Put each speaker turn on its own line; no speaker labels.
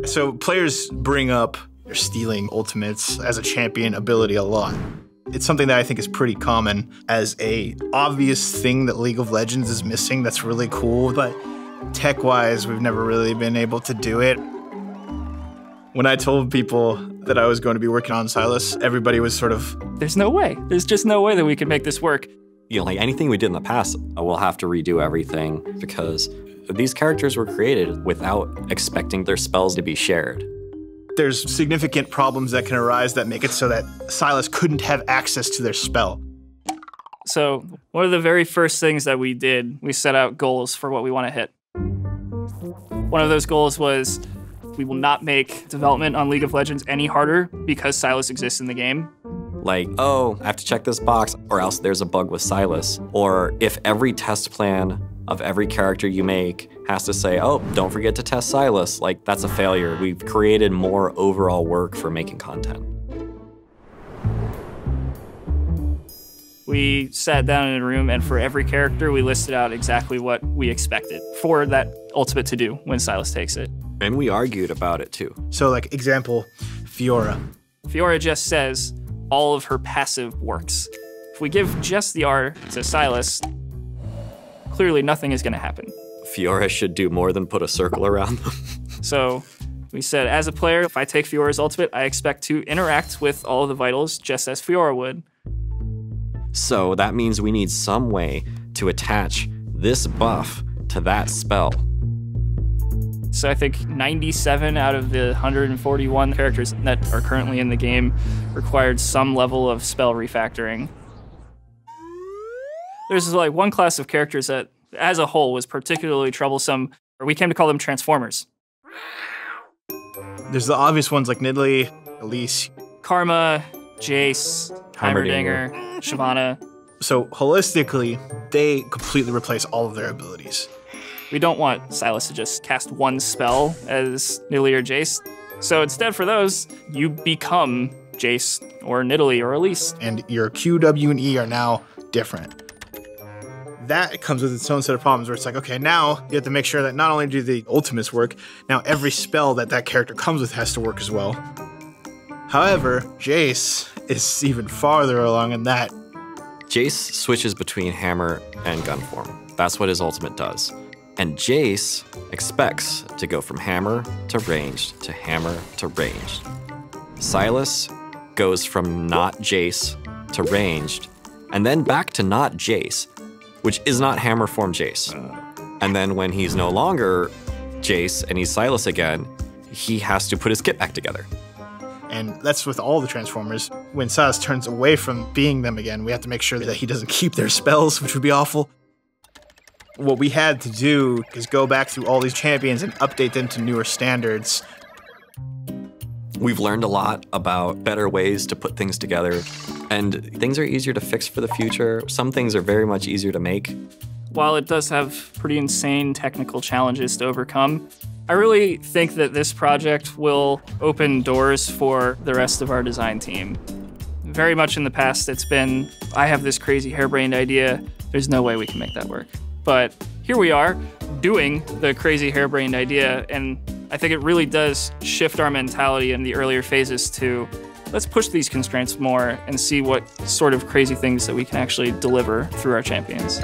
So players bring up stealing ultimates as a champion ability a lot. It's something that I think is pretty common as a obvious thing that League of Legends is missing that's really cool, but tech-wise, we've never really been able to do it. When I told people that I was going to be working on Sylas, everybody was sort of,
there's no way. There's just no way that we can make this work.
You know, like anything we did in the past, we'll have to redo everything because these characters were created without expecting their spells to be shared.
There's significant problems that can arise that make it so that Sylas couldn't have access to their spell.
So one of the very first things that we did, we set out goals for what we want to hit. One of those goals was we will not make development on League of Legends any harder because Sylas exists in the game.
Like, oh, I have to check this box or else there's a bug with Sylas. Or if every test plan of every character you make has to say, oh, don't forget to test Sylas, like that's a failure. We've created more overall work for making content.
We sat down in a room and for every character, we listed out exactly what we expected for that ultimate to do when Sylas takes it.
And we argued about it too.
So like example, Fiora.
Fiora just says all of her passive works. If we give just the R to Sylas, clearly nothing is going to happen.
Fiora should do more than put a circle around them.
So we said, as a player, if I take Fiora's ultimate, I expect to interact with all of the vitals just as Fiora would.
So that means we need some way to attach this buff to that spell.
So I think 97 out of the 141 characters that are currently in the game required some level of spell refactoring. There's like one class of characters that, as a whole, was particularly troublesome, or we came to call them Transformers.
There's the obvious ones like Nidalee, Elise,
Karma, Jace, Heimerdinger, Shyvana.
So holistically, they completely replace all of their abilities.
We don't want Sylas to just cast one spell as Nidalee or Jace. So instead for those, you become Jace or Nidalee or Elise.
And your Q, W, and E are now different. That comes with its own set of problems where it's like, okay, now you have to make sure that not only do the ultimates work, now every spell that that character comes with has to work as well. However, Jace is even farther along in that.
Jace switches between hammer and gun form. That's what his ultimate does. And Jace expects to go from hammer to ranged to hammer to ranged. Sylas goes from not Jace to ranged, and then back to not Jace, which is not hammer form Jace. And then when he's no longer Jace and he's Sylas again, he has to put his kit back together.
And that's with all the Transformers. When Sylas turns away from being them again, we have to make sure that he doesn't keep their spells, which would be awful. What we had to do is go back through all these champions and update them to newer standards.
We've learned a lot about better ways to put things together, and things are easier to fix for the future. Some things are very much easier to make.
While it does have pretty insane technical challenges to overcome, I really think that this project will open doors for the rest of our design team. Very much in the past, it's been, I have this crazy harebrained idea, there's no way we can make that work. But here we are, doing the crazy harebrained idea, and I think it really does shift our mentality in the earlier phases to, let's push these constraints more and see what sort of crazy things that we can actually deliver through our champions.